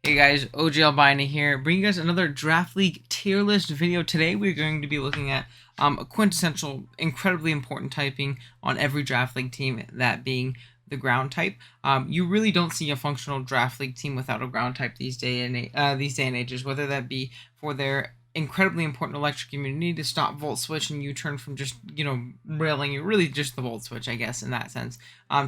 Hey guys, OGalbina here, bringing you guys another Draft League tier list video. Today we're going to be looking at a quintessential, incredibly important typing on every Draft League team, that being the ground type. You really don't see a functional Draft League team without a ground type these day and ages, whether that be for their incredibly important electric immunity to stop Volt Switch and U-turn from just, railing you, really just the Volt Switch, I guess, in that sense.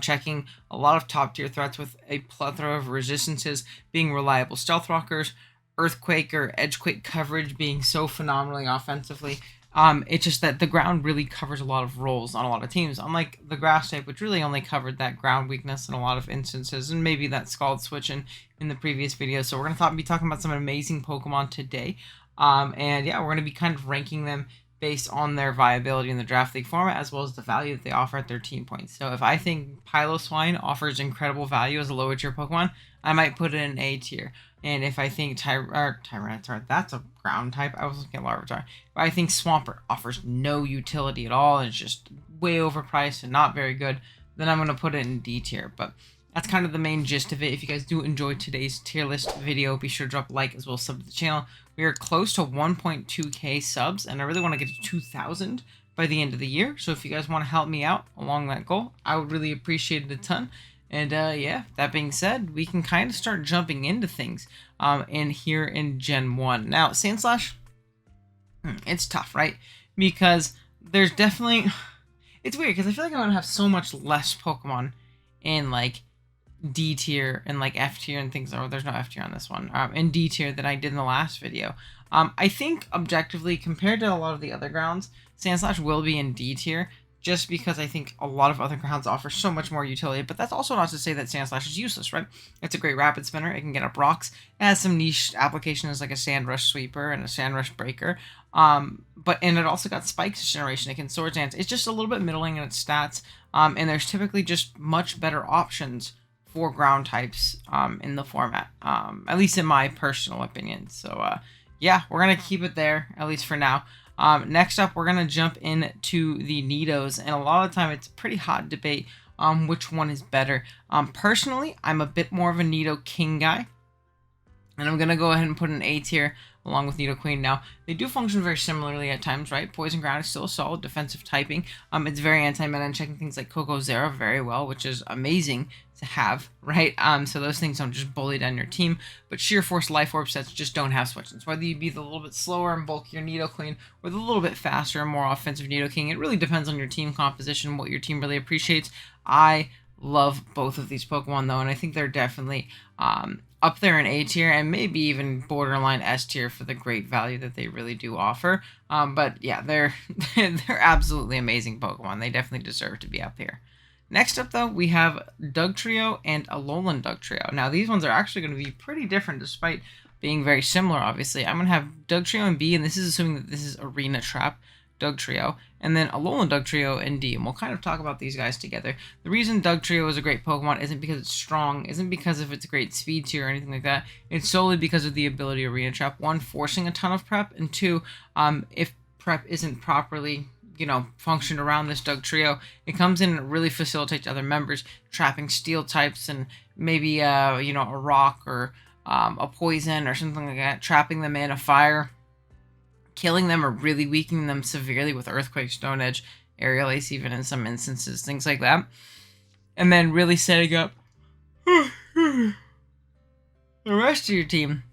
Checking a lot of top tier threats with a plethora of resistances, being reliable Stealth Rockers, Earthquake or Edgequake coverage being so phenomenally offensively. It's just that the ground really covers a lot of roles on a lot of teams, unlike the grass type, which really only covered that ground weakness in a lot of instances, and maybe that Scald Switch in the previous video. So we're going to be talking about some amazing Pokemon today. And yeah, we're going to be kind of ranking them based on their viability in the Draft League format, as well as the value that they offer at their team points. So if I think Piloswine offers incredible value as a lower tier Pokemon, I might put it in A tier. And if I think Tyranitar, that's a ground type. I was looking at Larvitar. But I think Swampert offers no utility at all and it's just way overpriced and not very good, then I'm going to put it in D tier. But that's kind of the main gist of it. If you guys do enjoy today's tier list video, be sure to drop a like as well as sub to the channel. We are close to 1.2k subs, and I really want to get to 2,000 by the end of the year. So if you guys want to help me out along that goal, I would really appreciate it a ton. And yeah, that being said, we can kind of start jumping into things in here in Gen 1. Now, Sandslash, it's tough, right? Because there's definitely... It's weird, because I feel like I'm going to have so much less Pokemon in, like, D tier and like F tier and things. Oh, there's no F tier on this one. In D tier than I did in the last video. I think objectively, compared to a lot of the other grounds, Sandslash will be in D tier, just because I think a lot of other grounds offer so much more utility. But that's also not to say that Sandslash is useless, right? It's a great rapid spinner. It can get up rocks. It has some niche applications like a Sand Rush Sweeper and a Sand Rush Breaker. And it also got Spikes generation. It can Swords Dance. It's just a little bit middling in its stats. And there's typically just much better options for ground types in the format, at least in my personal opinion. So yeah, we're gonna keep it there, at least for now. Next up, we're gonna jump into the Nidos, and a lot of the time it's a pretty hot debate which one is better. Personally, I'm a bit more of a Nidoking guy, and I'm gonna go ahead and put an A tier along with Nidoqueen. Now, they do function very similarly at times, right? Poison Ground is still a solid defensive typing. It's very anti-meta and checking things like Cocozera very well, which is amazing to have, right? So those things don't just bully down your team, but Sheer Force Life Orb sets just don't have switch-ins. Whether you be the little bit slower and bulkier Nidoqueen or the little bit faster and more offensive Nidoking, it really depends on your team composition, what your team really appreciates. I love both of these Pokemon, though, and I think they're definitely up there in A tier and maybe even borderline S tier for the great value that they really do offer. But yeah, they're absolutely amazing Pokemon. They definitely deserve to be up here. Next up, though, we have Dugtrio and Alolan Dugtrio. Now, these ones are actually going to be pretty different despite being very similar, obviously. I'm going to have Dugtrio in B, and this is assuming that this is Arena Trap Dugtrio, and then Alolan Dugtrio in D, and we'll kind of talk about these guys together. The reason Dugtrio is a great Pokemon isn't because it's strong, isn't because of its great speed tier or anything like that. It's solely because of the ability to Arena Trap. One, forcing a ton of prep, and two, if prep isn't properly functioned around this Dugtrio, it comes in and really facilitates other members, trapping steel types and maybe a rock or a poison or something like that, trapping them in a fire, killing them or really weakening them severely with Earthquake, Stone Edge, Aerial Ace even in some instances, things like that. And then really setting up the rest of your team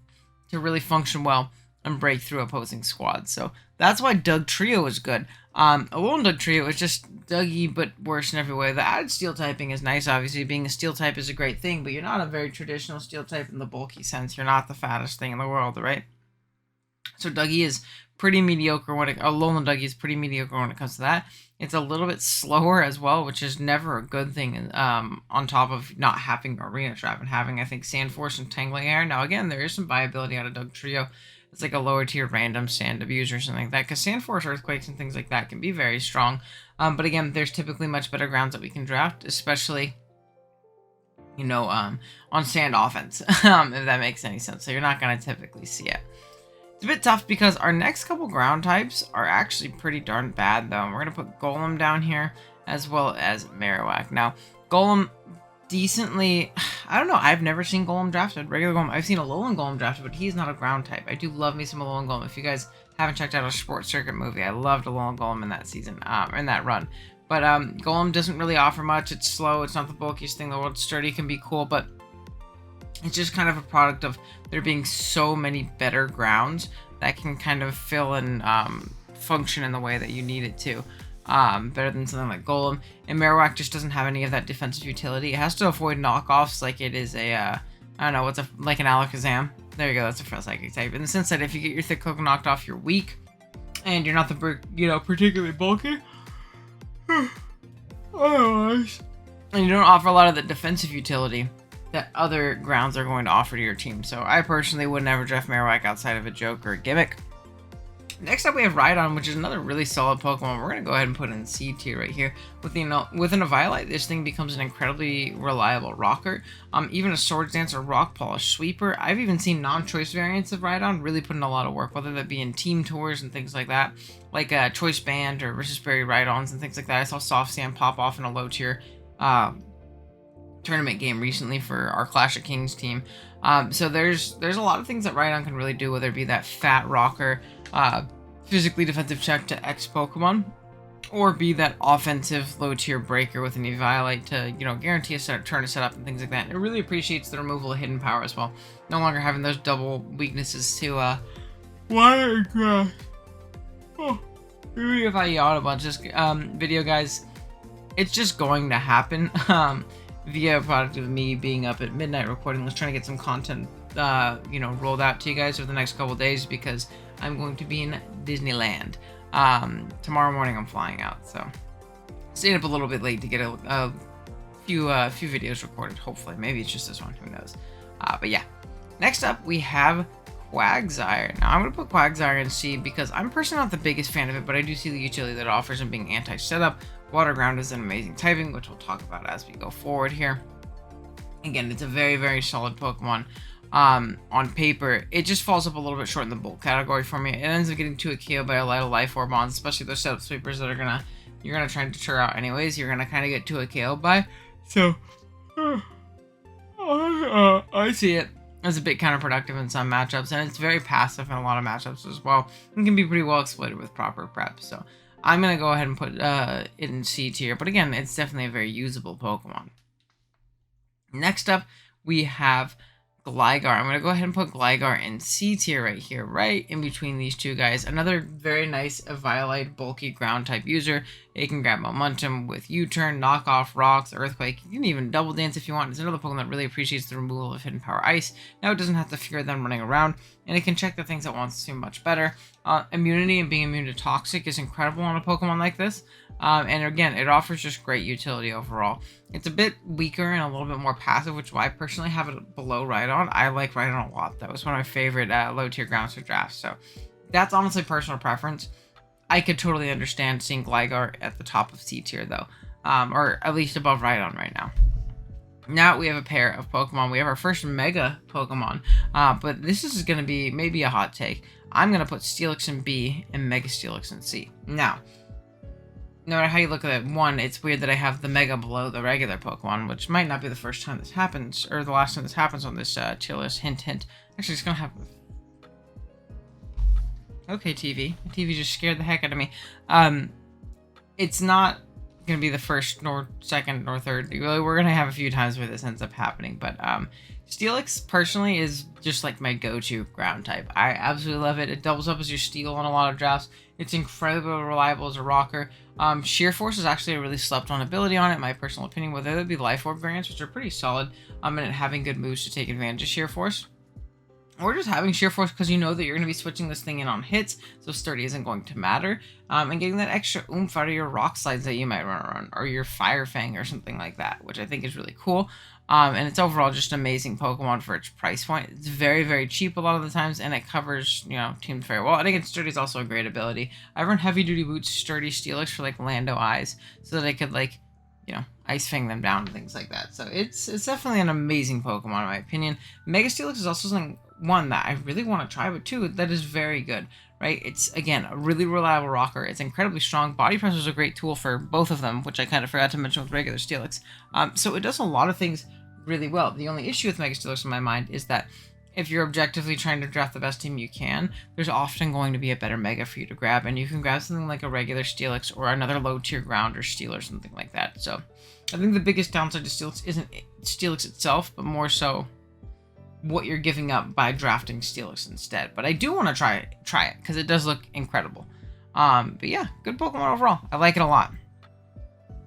to really function well and break through opposing squads. So that's why Dugtrio is good. Alolan Dugtrio is just Dougie, but worse in every way. The added steel typing is nice, obviously. Being a steel type is a great thing, but you're not a very traditional steel type in the bulky sense. You're not the fattest thing in the world, right? So Dougie is pretty mediocre Alolan Dougie is pretty mediocre when it comes to that. It's a little bit slower as well, which is never a good thing, on top of not having Arena Trap and having, I think, Sand Force and Tangling Air. Now, again, there is some viability out of Dugtrio. It's like a lower tier random Sand Abuser or something like that, because Sand Force, Earthquakes, and things like that can be very strong. But again, there's typically much better grounds that we can draft, especially, on Sand Offense, if that makes any sense. So you're not going to typically see it. It's a bit tough because our next couple ground types are actually pretty darn bad, though. We're going to put Golem down here as well as Marowak. Now, Golem decently, I don't know, I've never seen Golem drafted, regular Golem. I've seen a Alolan Golem drafted, but he's not a ground type. I do love me some Alolan Golem. If you guys haven't checked out a Sports Circuit movie, I loved Alolan Golem in that season, in that run. But Golem doesn't really offer much. It's slow, it's not the bulkiest thing in the world. Sturdy can be cool, but it's just kind of a product of there being so many better grounds that can kind of fill and function in the way that you need it to. Better than something like Golem. And Marowak just doesn't have any of that defensive utility. It has to avoid knockoffs like it is a, I don't know, like an Alakazam. There you go, that's a Frost Psychic type. In the sense that if you get your Thick Cloak knocked off, you're weak, and you're not the, particularly bulky. Otherwise, and you don't offer a lot of the defensive utility that other grounds are going to offer to your team. So I personally would never draft Marowak outside of a joke or a gimmick. Next up, we have Rhydon, which is another really solid Pokemon. We're going to go ahead and put in C tier right here. Within a Eviolite, this thing becomes an incredibly reliable rocker. Even a Swords Dance or Rock Polish Sweeper. I've even seen non-choice variants of Rhydon really put in a lot of work, whether that be in team tours and things like that, like a Choice Band or versus Berry Rhydons and things like that. I saw Soft Sand pop off in a low tier tournament game recently for our Clash of Kings team. So there's a lot of things that Rhydon can really do, whether it be that fat rocker, physically defensive check to X Pokemon, or be that offensive low tier breaker with an Eviolite to, guarantee a turn to set up and things like that. And it really appreciates the removal of hidden power as well. No longer having those double weaknesses to water and grass. Oh, maybe if I yawn a bunch, this video, guys, it's just going to happen. Via a product of me being up at midnight recording. Let's try to get some content, rolled out to you guys over the next couple days, because I'm going to be in Disneyland. Tomorrow morning I'm flying out, so staying up a little bit late to get a few videos recorded. Hopefully, maybe it's just this one. Who knows? But yeah. Next up, we have Quagsire. Now, I'm going to put Quagsire in C because I'm personally not the biggest fan of it, but I do see the utility that it offers in being anti-setup. Water Ground is an amazing typing, which we'll talk about as we go forward here. Again, it's a very, very solid Pokemon. On paper, it just falls up a little bit short in the bulk category for me. It ends up getting to a KO by a lot of Life Orb Bonds, especially those setup sweepers that you're gonna try to deter out anyways. You're gonna kind of get to a KO by. So, I see it as a bit counterproductive in some matchups, and it's very passive in a lot of matchups as well. It can be pretty well exploited with proper prep. So, I'm going to go ahead and put it in C tier. But again, it's definitely a very usable Pokemon. Next up, we have Gligar. I'm going to go ahead and put Gligar in C tier right here, right in between these two guys. Another very nice Eviolite bulky ground type user. It can grab momentum with U-turn, knock off rocks, earthquake. You can even double dance if you want. It's another Pokemon that really appreciates the removal of hidden power ice. Now it doesn't have to fear them running around, and it can check the things it wants to much better. Immunity and being immune to toxic is incredible on a Pokemon like this. And again, it offers just great utility overall. It's a bit weaker and a little bit more passive, which is why I personally have it below Rhydon. I like Rhydon a lot. That was one of my favorite low tier grounds for drafts. So that's honestly personal preference. I could totally understand seeing Gligar at the top of C tier though, or at least above Rhydon right now. Now we have a pair of Pokemon. We have our first Mega Pokemon, but this is going to be maybe a hot take. I'm going to put Steelix in B and Mega Steelix in C. Now, no matter how you look at it, one, it's weird that I have the Mega below the regular Pokemon, which might not be the first time this happens, or the last time this happens on this tier list. Hint, hint. Actually, it's going to happen. Okay, TV. The TV just scared the heck out of me. It's not going to be the first, nor second, nor third. We're going to have a few times where this ends up happening, but Steelix, personally, is just like my go-to ground type. I absolutely love it. It doubles up as your Steel on a lot of drafts. It's incredibly reliable as a rocker. Sheer Force is actually a really slept-on ability on it, in my personal opinion, whether it be Life Orb variants, which are pretty solid, and it having good moves to take advantage of Sheer Force. Or just having Sheer Force because you know that you're going to be switching this thing in on hits, so Sturdy isn't going to matter. And getting that extra oomph out of your Rock Slides that you might run around, or your Fire Fang or something like that, which I think is really cool. And it's overall just an amazing Pokemon for its price point. It's very, very cheap a lot of the times, and it covers, teams very well. And again, Sturdy is also a great ability. I run Heavy Duty Boots Sturdy Steelix for, Lando Eyes, so that I could, Ice Fang them down and things like that. So it's definitely an amazing Pokemon, in my opinion. Mega Steelix is also one that I really want to try, but two, that is very good. right? It's, again, a really reliable rocker. It's incredibly strong. Body Pressure is a great tool for both of them, which I kind of forgot to mention with regular Steelix. So it does a lot of things really well. The only issue with Mega Steelix in my mind is that if you're objectively trying to draft the best team you can, there's often going to be a better Mega for you to grab, and you can grab something like a regular Steelix or another low-tier ground or Steel or something like that. So I think the biggest downside to Steelix isn't Steelix itself, but more so what you're giving up by drafting Steelix instead. But I do want to try it because it does look incredible. But yeah, good Pokemon overall. I like it a lot.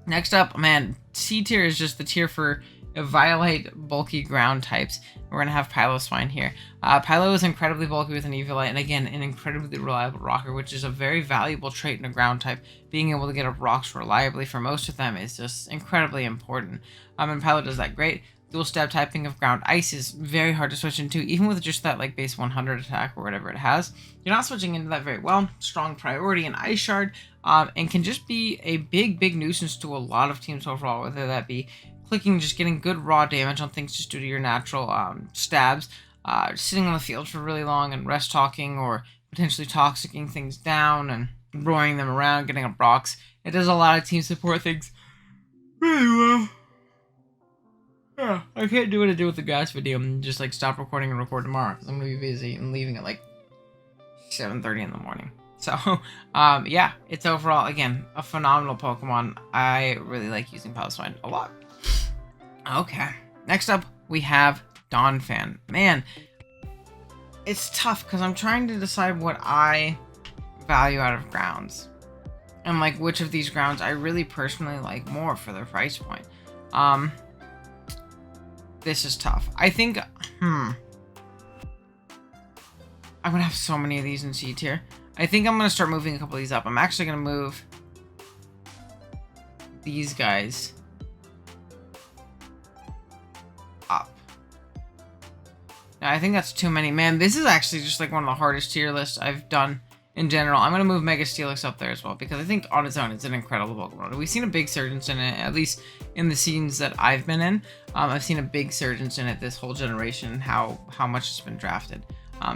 Next up, man, C tier is just the tier for Eviolite bulky ground types. We're going to have Piloswine here. Pilo is incredibly bulky with an Eviolite, and again, an incredibly reliable rocker, which is a very valuable trait in a ground type. Being able to get up rocks reliably for most of them is just incredibly important. And Pilo does that great. Dual stab typing of ground ice is very hard to switch into, even with just that like base 100 attack or whatever it has. You're not switching into that very well. Strong priority and ice shard, and can just be a big nuisance to a lot of teams overall, whether that be clicking, just getting good raw damage on things just due to your natural stabs, sitting on the field for really long and rest talking, or potentially toxicking things down and roaring them around, getting up rocks. It does a lot of team support things really well. Yeah, I can't do what I do with the grass video and just like stop recording and record tomorrow because I'm gonna be busy and leaving at like 7:30 in the morning. So, yeah, it's overall, again, a phenomenal Pokemon. I really like using Piloswine a lot. Okay, next up we have Donphan. Man, it's tough because I'm trying to decide what I value out of grounds and like which of these grounds I really personally like more for their price point. This is tough. I think, I'm gonna have so many of these in C tier. I think I'm gonna start moving a couple of these up. I'm actually gonna move these guys up. Now, I think that's too many. Man, this is actually just like one of the hardest tier lists I've done in general. I'm gonna move Mega Steelix up there as well because I think on its own it's an incredible Pokemon. We've seen a big surgence in it, at least in the scenes that I've been in. I've seen a big surgence in it this whole generation, how much it's been drafted.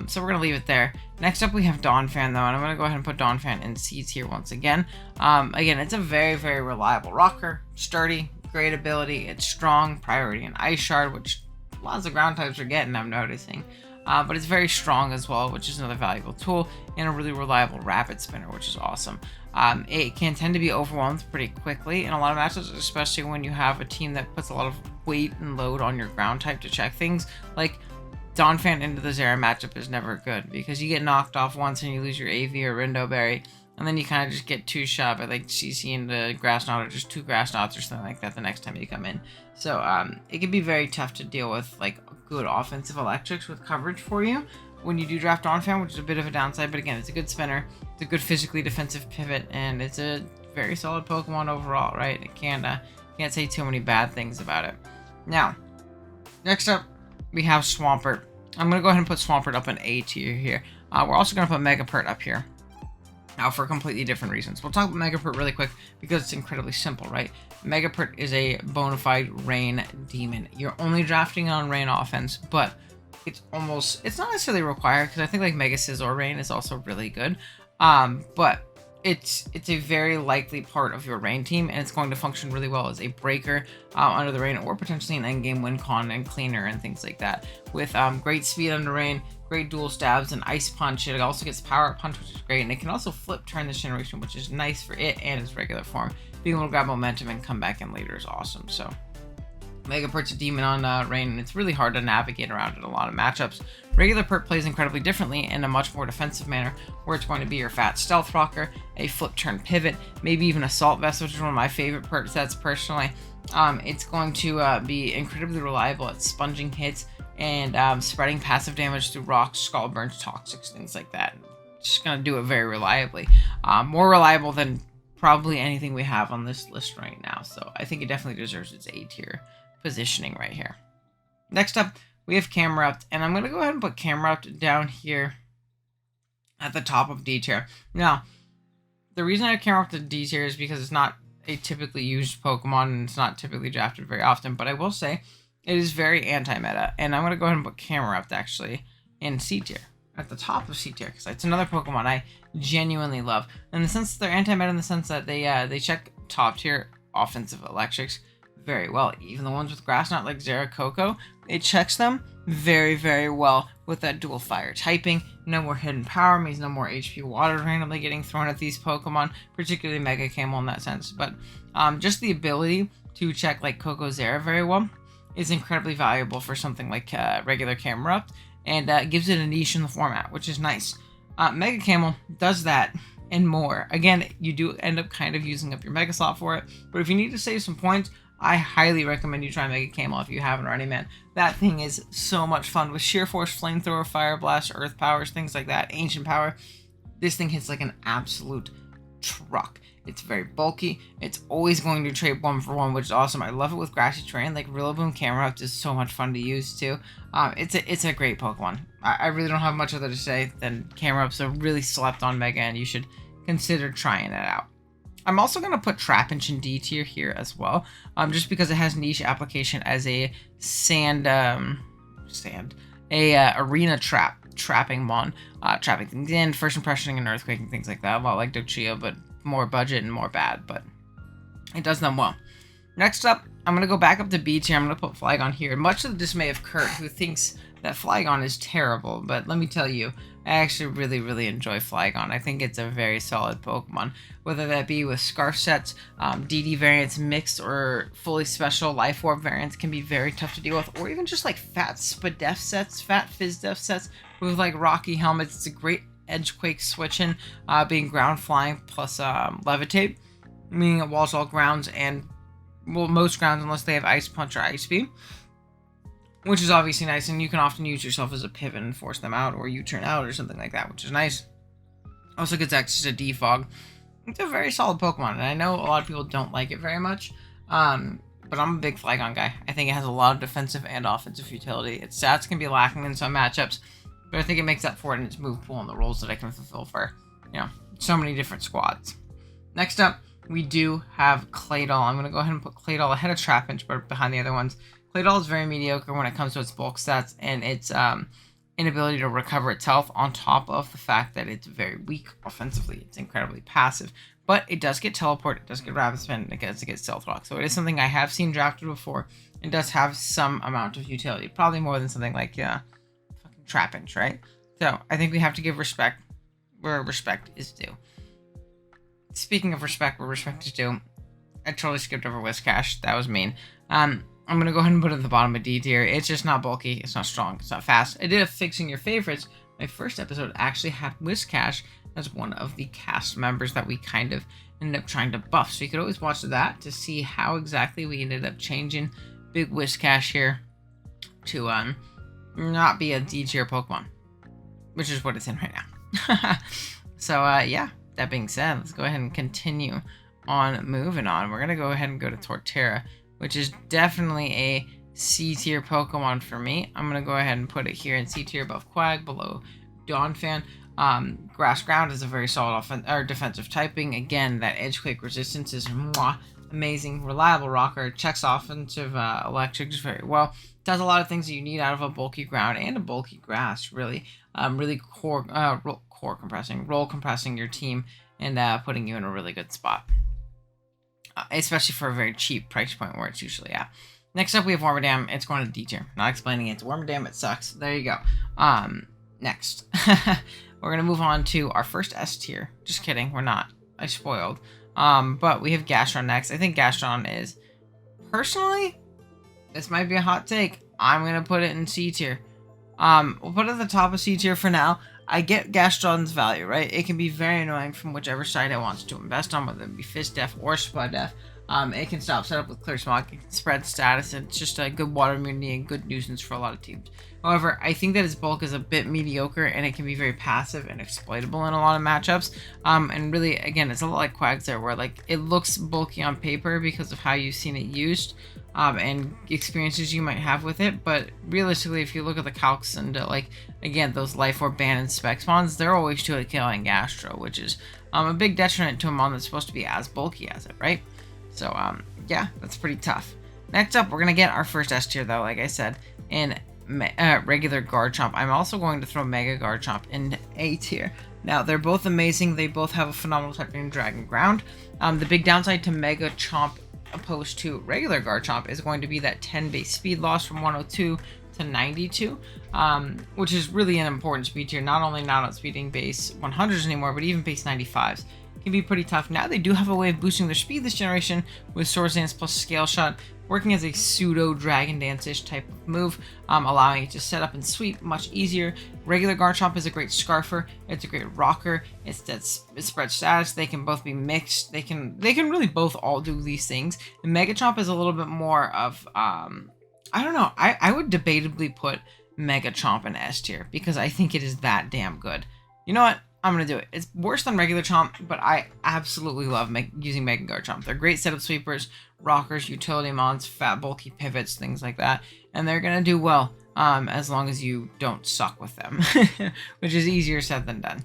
So we're gonna leave it there. Next up we have Donphan though, and I'm gonna go ahead and put Donphan in C tier once again. Again, it's a very reliable rocker, sturdy, great ability. It's strong, priority, and ice shard, which lots of ground types are getting, I'm noticing. But it's very strong as well, which is another valuable tool, and a really reliable rapid spinner, which is awesome. It can tend to be overwhelmed pretty quickly in a lot of matches, especially when you have a team that puts a lot of weight and load on your ground type to check things. Like, Donphan into the Zera matchup is never good, because you get knocked off once and you lose your AV or Rindoberry, and then you kind of just get two-shot by like CC into Grass Knot, or just two Grass Knots or something like that the next time you come in. So it can be very tough to deal with like good offensive electrics with coverage for you when you do draft Donphan, which is a bit of a downside, but again, it's a good spinner, it's a good physically defensive pivot, and it's a very solid Pokemon overall, right? It can't say too many bad things about it. Now, next up, we have Swampert. I'm going to go ahead and put Swampert up in A tier here. We're also going to put Megapert up here. Now, for completely different reasons. We'll talk about Megapert really quick because it's incredibly simple, right? Megapert is a bona fide rain demon. You're only drafting on rain offense, but it's not necessarily required because I think like Mega Scizor Rain is also really good. But it's a very likely part of your rain team, and it's going to function really well as a breaker under the rain, or potentially an endgame win con and cleaner and things like that. With great speed under rain, great dual stabs, and ice punch. It also gets power up punch, which is great, and it can also flip turn this generation, which is nice for it and its regular form. Being able to grab momentum and come back in later is awesome. So Megapert's a demon on rain, and it's really hard to navigate around in a lot of matchups. Regular Pert plays incredibly differently in a much more defensive manner, where it's going to be your fat stealth rocker, a flip turn pivot, maybe even Assault Vest, which is one of my favorite Pert sets personally. It's going to be incredibly reliable at sponging hits and spreading passive damage through rocks, skull burns, toxics, things like that. Just going to do it very reliably. More reliable than probably anything we have on this list right now, so I think it definitely deserves its A tier positioning right here. Next up, we have Camerupt, and I'm going to go ahead and put Camerupt down here at the top of D tier. Now, the reason I have Camerupt at D tier is because it's not a typically used Pokemon, and it's not typically drafted very often, but I will say it is very anti-meta, and I'm going to go ahead and put Camerupt actually in C tier. at the top of C tier because it's another Pokemon I genuinely love. In the sense they're anti-meta in the sense that they check top tier offensive electrics very well. Even the ones with grass knot like Zeracoco, it checks them very, very well with that dual fire typing. No more hidden power means no more HP water randomly getting thrown at these Pokemon, particularly Mega Camel in that sense. But just the ability to check like Coco Zera very well is incredibly valuable for something like regular Camerupt, and gives it a niche in the format, which is nice. Mega Camel does that and more. Again, you do end up kind of using up your Mega Slot for it, but if you need to save some points, I highly recommend you try Mega Camel if you haven't already, man. That thing is so much fun with Sheer Force, Flamethrower, Fire Blast, Earth Powers, things like that, Ancient Power. This thing hits like an absolute truck. It's very bulky. It's always going to trade 1-for-1, which is awesome. I love it with grassy terrain. Like Rillaboom Camerupt is so much fun to use too. It's a great Pokemon. I really don't have much other to say than Camerupt's a really slept on Mega, and you should consider trying it out. I'm also going to put Trapinch in D tier here as well, just because it has niche application as a arena trapping mon, trapping things in, first impressioning and earthquaking, things like that. A lot like Dugtrio, but more budget and more bad, but it does them well. Next up, I'm going to go back up to B tier. I'm going to put Flygon here, much to the dismay of Kurt, who thinks that Flygon is terrible, but let me tell you, I actually really, really enjoy Flygon. I think it's a very solid Pokemon, whether that be with Scarf sets, DD variants mixed, or fully special Life Orb variants can be very tough to deal with, or even just like fat Spadef sets, fat Fizdef sets with like Rocky helmets. It's a great Edgequake switch-in, being ground flying plus levitate, meaning it walls all grounds and, well, most grounds unless they have Ice Punch or Ice Beam, which is obviously nice, and you can often use yourself as a pivot and force them out, or you turn out or something like that, which is nice. Also gets access to Defog. It's a very solid Pokemon, and I know a lot of people don't like it very much, but I'm a big Flygon guy. I think it has a lot of defensive and offensive utility. Its stats can be lacking in some matchups, but I think it makes up for it in its move pool and the roles that I can fulfill for, so many different squads. Next up, we do have Claydol. I'm going to go ahead and put Claydol ahead of Trapinch, but behind the other ones. Claydol is very mediocre when it comes to its bulk stats and its inability to recover its health, on top of the fact that it's very weak offensively. It's incredibly passive, but it does get teleport, it does get rapid spin, and it gets to get stealth rock. So it is something I have seen drafted before. It does have some amount of utility, probably more than something like fucking Trapinch, right? So I think we have to give respect where respect is due. Speaking of respect where respect is due, I totally skipped over Whiscash. That was mean. I'm going to go ahead and put it at the bottom of D tier. It's just not bulky. It's not strong. It's not fast. I did a Fixing Your Favorites. My first episode actually had Whiscash as one of the cast members that we kind of ended up trying to buff. So you could always watch that to see how exactly we ended up changing Big Whiscash here to not be a D tier Pokemon, which is what it's in right now. So yeah, that being said, let's go ahead and continue on moving on. We're going to go ahead and go to Torterra, which is definitely a C tier Pokemon for me. I'm going to go ahead and put it here in C tier above Quag, below Donphan. Grass Ground is a very solid defensive typing. Again, that Edgequake resistance is amazing. Reliable rocker, checks offensive electrics very well. Does a lot of things that you need out of a bulky ground and a bulky grass, really. Really role compressing your team and putting you in a really good spot. Especially for a very cheap price point where it's usually at. Next up, we have Wormadam. It's going to D tier. Not explaining it. It's Wormadam. It sucks. There you go. Next. We're going to move on to our first S tier. Just kidding. We're not. I spoiled. But we have Gastrodon next. I think Gastrodon is, personally, this might be a hot take. I'm going to put it in C tier. We'll put it at the top of C tier for now. I get Gastrodon's value, right? It can be very annoying from whichever side it wants to invest on, whether it be Fizdef or Spadef. It can stop setup with Clear Smog, it can spread status, and it's just a good water immunity and good nuisance for a lot of teams. However, I think that its bulk is a bit mediocre, and it can be very passive and exploitable in a lot of matchups. And really, again, it's a lot like Quagsire, where like it looks bulky on paper because of how you've seen it used, and experiences you might have with it. But realistically, if you look at the calcs and again, those Life Orb ban and Spec spawns, they're always 2 at killing Gastro, which is a big detriment to a mon that's supposed to be as bulky as it, right? So yeah, that's pretty tough. Next up, we're gonna get our first S tier though, like I said, in regular Garchomp, I'm also going to throw Mega Garchomp in A tier. Now, they're both amazing. They both have a phenomenal typing Dragon Ground. The big downside to Mega Chomp opposed to regular Garchomp is going to be that 10 base speed loss from 102 to 92, which is really an important speed tier. Not only not outspeeding base 100s anymore, but even base 95s can be pretty tough. Now they do have a way of boosting their speed this generation with Swords Dance plus Scale Shot, working as a pseudo Dragon Dance-ish type of move, allowing it to set up and sweep much easier. Regular Garchomp is a great Scarfer. It's a great Rocker. It's spread status. They can both be mixed. They can really both all do these things. And Mega Chomp is a little bit more of I don't know. I would debatably put Mega Chomp in S tier because I think it is that damn good. You know what? I'm going to do it. It's worse than regular Chomp, but I absolutely love using Mega Garchomp. They're great setup sweepers, rockers, utility mons, fat bulky pivots, things like that. And they're going to do well as long as you don't suck with them, which is easier said than done.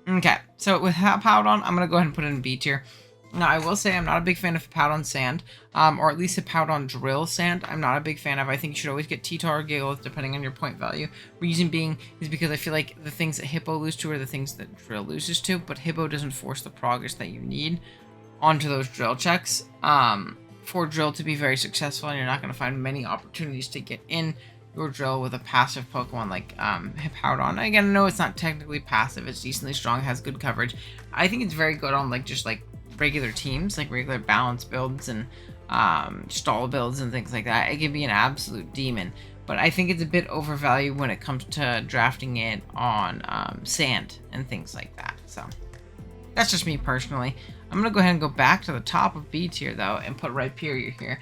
Okay, so with Hippowdon, I'm going to go ahead and put it in B tier. Now, I will say I'm not a big fan of Hippowdon Sand, or at least Hippowdon Drill Sand. I'm not a big fan of. I think you should always get T-Tar or Gigalith depending on your point value. Reason being is because I feel like the things that Hippo lose to are the things that Drill loses to, but Hippo doesn't force the progress that you need onto those Drill checks for Drill to be very successful, and you're not going to find many opportunities to get in your Drill with a passive Pokemon like Hippowdon. Again, no, it's not technically passive. It's decently strong, has good coverage. I think it's very good on just regular teams, like regular balance builds and stall builds and things like that. It can be an absolute demon, but I think it's a bit overvalued when it comes to drafting it on sand and things like that. So that's just me personally. I'm gonna go ahead and go back to the top of B tier though and put Rhyperior here.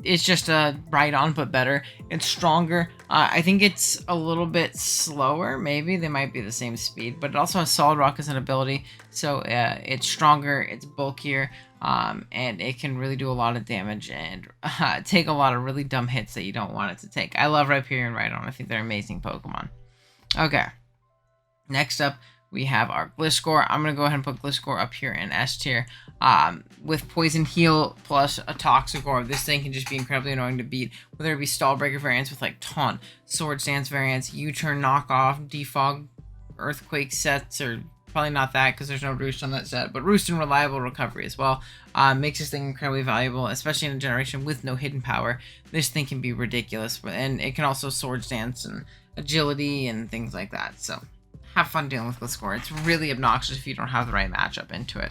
It's just a right on but better. It's stronger. I think it's a little bit slower. Maybe they might be the same speed, but it also has Solid Rock as an ability. So it's stronger, it's bulkier, and it can really do a lot of damage and take a lot of really dumb hits that you don't want it to take. I love Rhyperior and Rhydon. I think they're amazing Pokemon. Okay, next up we have our Gliscor. I'm going to go ahead and put Gliscor up here in S tier. With Poison Heal plus a Toxicor, this thing can just be incredibly annoying to beat, whether it be Stall Breaker variants with Taunt, Swords Dance variants, U-Turn knockoff, Defog, Earthquake sets, or probably not that because there's no Roost on that set, but Roost and Reliable Recovery as well. Makes this thing incredibly valuable, especially in a generation with no hidden power. This thing can be ridiculous, and it can also Swords Dance and Agility and things like that, so have fun dealing with Gliscor. It's really obnoxious if you don't have the right matchup into it.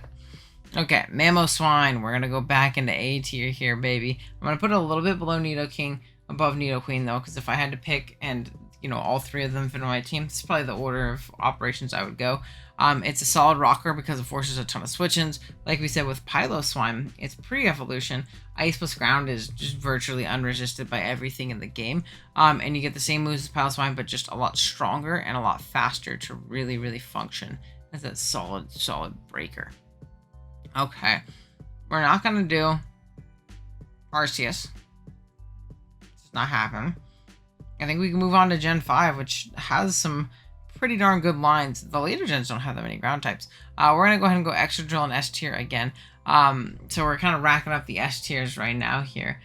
Okay, Mamoswine. We're going to go back into A tier here, baby. I'm going to put it a little bit below Nidoking, above Nidoqueen, though, because if I had to pick and, all three of them fit on my team, this is probably the order of operations I would go. It's a solid rocker because it forces a ton of switch-ins. Like we said with Piloswine, it's pre-evolution. Ice plus ground is just virtually unresisted by everything in the game. And you get the same moves as Piloswine, but just a lot stronger and a lot faster to really, really function as that solid breaker. Okay, we're not going to do Arceus. It's not happening. I think we can move on to Gen 5, which has some pretty darn good lines. The later gens don't have that many ground types. We're going to go ahead and go Excadrill and S tier again. So we're kind of racking up the S tiers right now here.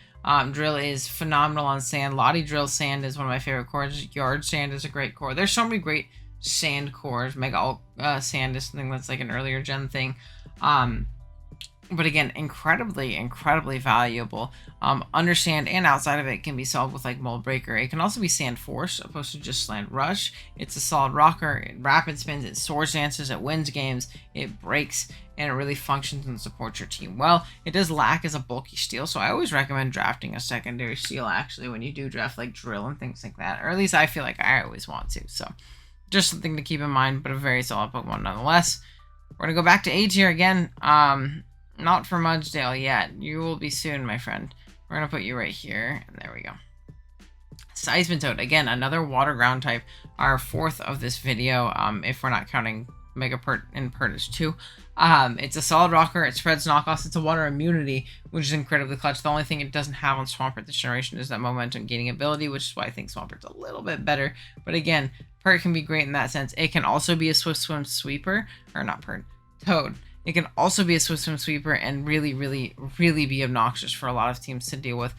Drill is phenomenal on sand. Lottie Drill Sand is one of my favorite cores. Yard Sand is a great core. There's so many great sand cores. Mega Sand is something that's like an earlier gen thing. But again, incredibly valuable. Understand and outside of it can be solved with Mold Breaker. It can also be Sand Force opposed to just Sand Rush. It's a solid rocker. It rapid spins. It Swords Dances. It wins games. It breaks. And it really functions and supports your team well. It does lack as a bulky steel, so I always recommend drafting a secondary steel actually when you do draft Drill and things like that. Or at least I feel like I always want to. So just something to keep in mind, but a very solid Pokemon nonetheless. We're going to go back to A tier again. Not for Mudsdale yet. You will be soon, my friend. We're going to put you right here. And there we go. Seismitoad. Again, another water ground type. Our fourth of this video, if we're not counting Megapert and Pertus 2. It's a solid rocker. It spreads knockoffs. It's a water immunity, which is incredibly clutch. The only thing it doesn't have on Swampert this generation is that momentum gaining ability, which is why I think Swampert's a little bit better. But again, Pert can be great in that sense. It can also be a Swift Swim Sweeper. Or not Pert. Toad. It can also be a Swim Sweeper and really, really, really be obnoxious for a lot of teams to deal with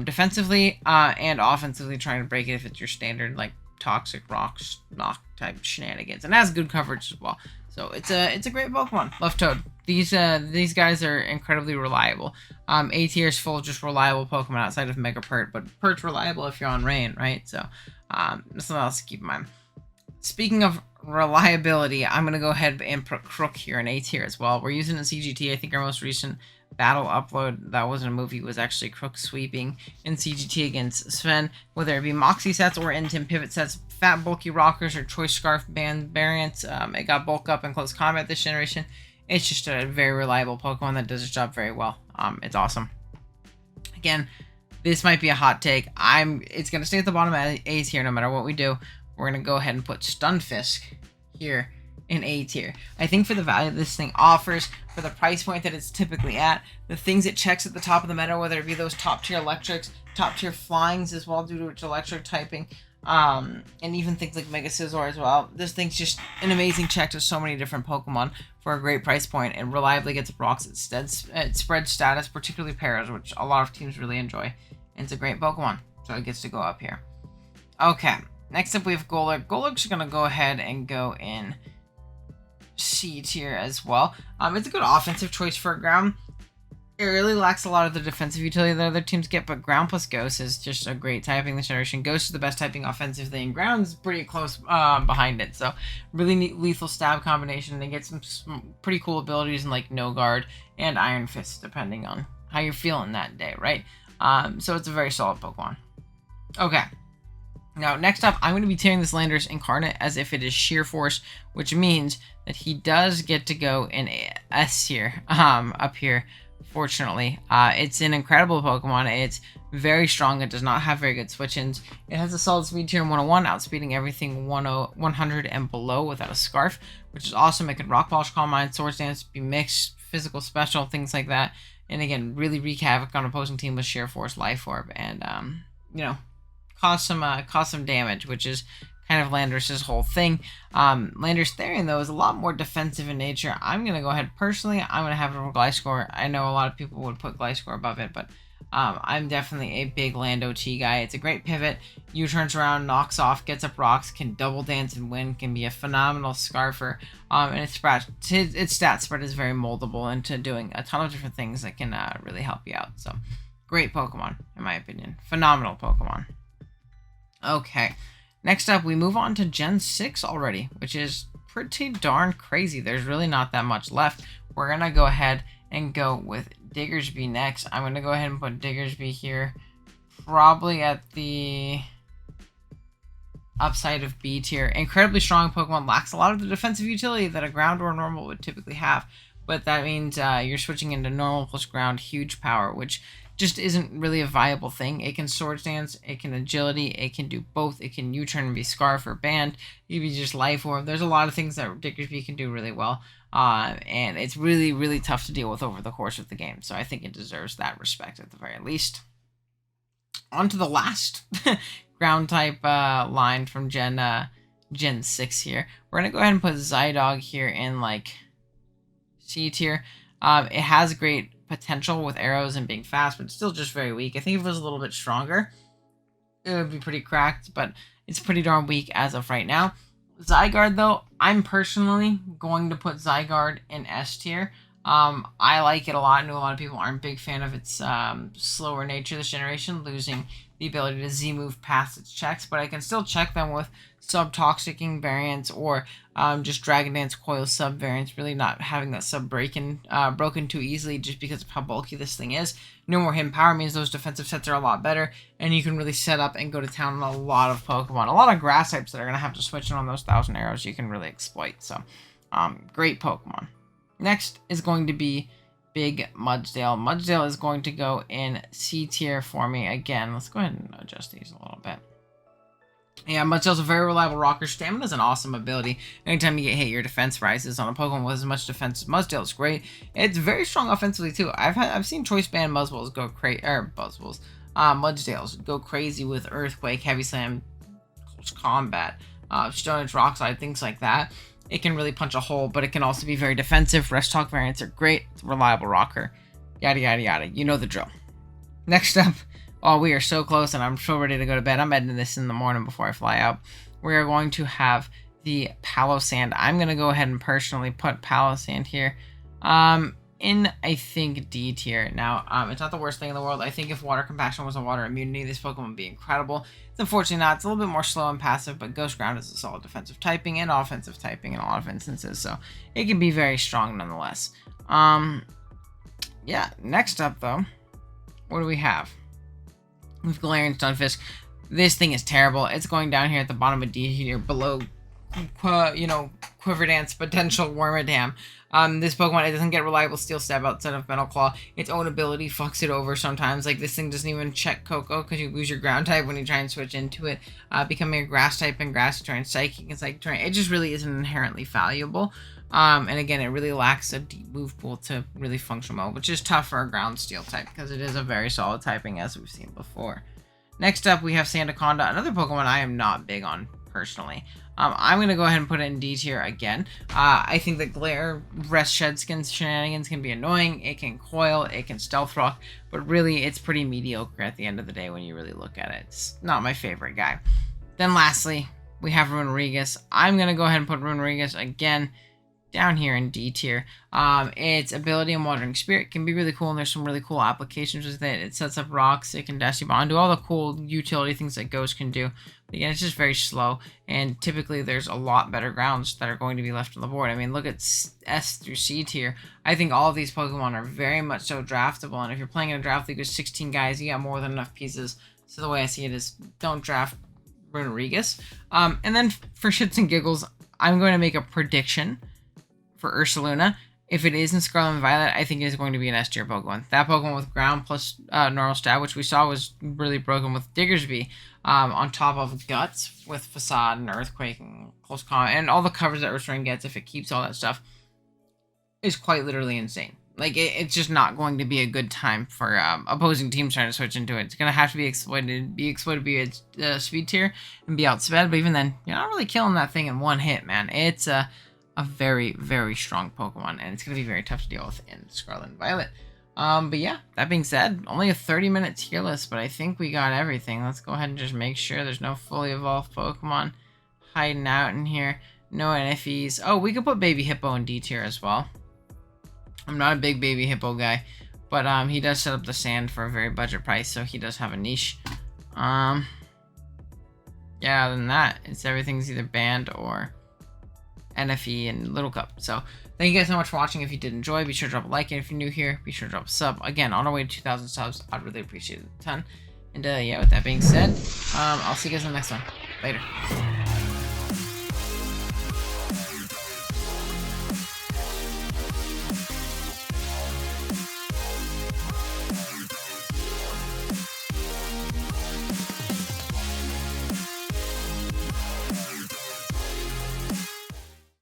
defensively and offensively, trying to break it if it's your standard like Toxic Rocks knock type shenanigans, and has good coverage as well. So it's a great Pokemon. Love Toad. These guys are incredibly reliable. A tier is full of just reliable Pokemon outside of Mega Pert, but Pert's reliable if you're on rain, right? So that's something else to keep in mind. Speaking of reliability, I'm gonna go ahead and put Crook here in A tier as well. We're using a CGT. I think our most recent battle upload that wasn't a movie was actually Crook sweeping in CGT against Sven, whether it be Moxie sets or Intim pivot sets, fat bulky rockers or choice scarf band variants. It got bulk up in close combat this generation. It's just a very reliable Pokemon that does its job very well. It's awesome. Again, this might be a hot take. It's gonna stay at the bottom of A tier no matter what we do. We're gonna go ahead and put Stunfisk here in A tier. I think for the value this thing offers, for the price point that it's typically at, the things it checks at the top of the meta, whether it be those top tier electrics, top tier flyings as well due to its electric typing, and even things like Mega Scizor as well. This thing's just an amazing check to so many different Pokemon for a great price point, and reliably gets rocks it spreads status, particularly Paras, which a lot of teams really enjoy. And it's a great Pokemon, so it gets to go up here. Okay, next up we have Golurk. Golurk's gonna go ahead and go in C tier as well. It's a good offensive choice for a ground. It really lacks a lot of the defensive utility that other teams get, but ground plus Ghost is just a great typing this generation. Ghost is the best typing offensively, and ground's pretty close behind it. So really neat lethal stab combination. They get some pretty cool abilities in like No Guard and Iron Fist, depending on how you're feeling that day, right? So it's a very solid Pokemon. Okay. Now, next up, I'm going to be tearing this Landorus Incarnate as if it is Sheer Force, which means that he does get to go in S tier up here, fortunately. It's an incredible Pokemon. It's very strong. It does not have very good switch-ins. It has a solid speed tier in 101, outspeeding everything 100 and below without a Scarf, which is awesome. It can Rock Polish, Calm Mind, Swords Dance, be mixed, physical special, things like that. And again, really wreak havoc on opposing team with Sheer Force, Life Orb, and, you know, cause some damage, which is kind of Landorus' whole thing. Landorus Therian, though, is a lot more defensive in nature. I'm going to go ahead, personally, I'm going to have it over Gliscor. I know a lot of people would put Gliscor above it, but I'm definitely a big Lando T guy. It's a great pivot. U-turns around, knocks off, gets up rocks, can double dance and win, can be a phenomenal Scarfer. And its stat spread is very moldable into doing a ton of different things that can really help you out. So, great Pokemon, in my opinion. Phenomenal Pokemon. Okay, next up, we move on to Gen 6 already, which is pretty darn crazy. There's really not that much left. We're going to go ahead and go with Diggersby next. I'm going to go ahead and put Diggersby here, probably at the upside of B tier. Incredibly strong Pokemon, lacks a lot of the defensive utility that a ground or normal would typically have, but that means you're switching into normal plus ground, huge power, which just isn't really a viable thing. It can Swords Dance, it can Agility, it can do both, it can U-turn and be Scarf or Band, it can be just Life Orb. There's a lot of things that Diggersby can do really well, and it's really, really tough to deal with over the course of the game, so I think it deserves that respect at the very least. On to the last ground type line from Gen 6 here. We're going to go ahead and put Zydog here in, like, C tier. It has great potential with arrows and being fast, but it's still just very weak. I think if it was a little bit stronger, it would be pretty cracked, but it's pretty darn weak as of right now. Zygarde, though, I'm personally going to put Zygarde in S tier. I like it a lot. I know a lot of people aren't a big fan of its slower nature this generation, losing the ability to Z-move past its checks, but I can still check them with sub-toxicing variants or just Dragon Dance Coil sub variants, really not having that sub broken too easily just because of how bulky this thing is. No more hidden power means those defensive sets are a lot better, and you can really set up and go to town on a lot of Pokemon. A lot of grass types that are going to have to switch in on those 1,000 arrows you can really exploit. So, great Pokemon. Next is going to be Big Mudsdale. Mudsdale is going to go in C tier for me again. Let's go ahead and adjust these a little bit. Yeah, Mudsdale's a very reliable rocker. Stamina is an awesome ability. Anytime you get hit, your defense rises. On a Pokemon with as much defense as Mudsdale is great. It's very strong offensively too. I've seen Choice Band Mudsdales go crazy, Mudsdales go crazy with Earthquake, Heavy Slam, Close Combat, Stone Edge, Rock Slide, things like that. It can really punch a hole, but it can also be very defensive. Rest Talk variants are great. It's a reliable rocker. Yada, yada, yada. You know the drill. Next up, oh, we are so close, and I'm so ready to go to bed. I'm editing this in the morning before I fly out. We are going to have the Palossand. I'm going to go ahead and personally put Palossand here. In, I think, D tier. Now, it's not the worst thing in the world. I think if Water Compaction was a Water Immunity, this Pokemon would be incredible. It's unfortunately not. It's a little bit more slow and passive, but Ghost Ground is a solid defensive typing and offensive typing in a lot of instances, so it can be very strong nonetheless. Yeah, next up, though, what do we have? With Galarian Stunfisk. This thing is terrible. It's going down here at the bottom of D tier, below, Quiver Dance, potential Wormadam. This Pokemon, it doesn't get reliable Steel Stab outside of Metal Claw. Its own ability fucks it over sometimes. Like, this thing doesn't even check Koko because you lose your ground type when you try and switch into it. Becoming a grass type and grass terrain, Psychic and Psychic terrain. It just really isn't inherently valuable. And again, it really lacks a deep move pool to really function well, which is tough for a ground steel type because it is a very solid typing as we've seen before. Next up, we have Sandaconda, another Pokemon I am not big on personally. I'm going to go ahead and put it in D tier again. I think that Glare Rest Shed Skin shenanigans can be annoying. It can coil, it can Stealth Rock, but really it's pretty mediocre at the end of the day when you really look at it. It's not my favorite guy. Then lastly, we have Runerigus. I'm going to go ahead and put Runerigus again down here in D tier. Its ability in Wandering Spirit can be really cool, and there's some really cool applications with it. It sets up rocks, it can dash you bond, do all the cool utility things that Ghost can do. But again, it's just very slow, and typically there's a lot better grounds that are going to be left on the board. I mean, look at S through C tier. I think all of these Pokemon are very much so draftable, and if you're playing in a draft league with 16 guys, you got more than enough pieces. So the way I see it is, don't draft Runerigus. And then for shits and giggles, I'm going to make a prediction for Ursaluna. If it is in Scarlet and Violet, I think it is going to be an S tier Pokemon. That Pokemon with Ground plus Normal Stab, which we saw was really broken with Diggersby, on top of Guts with Facade and Earthquake and Close Combat, and all the covers that Ursaring gets if it keeps all that stuff, is quite literally insane. Like, it's just not going to be a good time for opposing teams trying to switch into it. It's going to have to be exploited via its speed tier and be outsped, but even then, you're not really killing that thing in one hit, man. It's a very, very strong Pokemon, and it's going to be very tough to deal with in Scarlet and Violet. But yeah, that being said, only a 30-minute tier list, but I think we got everything. Let's go ahead and just make sure there's no fully evolved Pokemon hiding out in here. No NFEs. Oh, we could put Baby Hippo in D tier as well. I'm not a big Baby Hippo guy, but he does set up the sand for a very budget price, so he does have a niche. Yeah, other than that, everything's either banned or NFE and Little Cup. So thank you guys so much for watching. If you did enjoy, be sure to drop a like, and if you're new here, be sure to drop a sub. Again, on our way to 2,000 subs, I'd really appreciate it a ton. And yeah, with that being said, I'll see you guys in the next one. Later.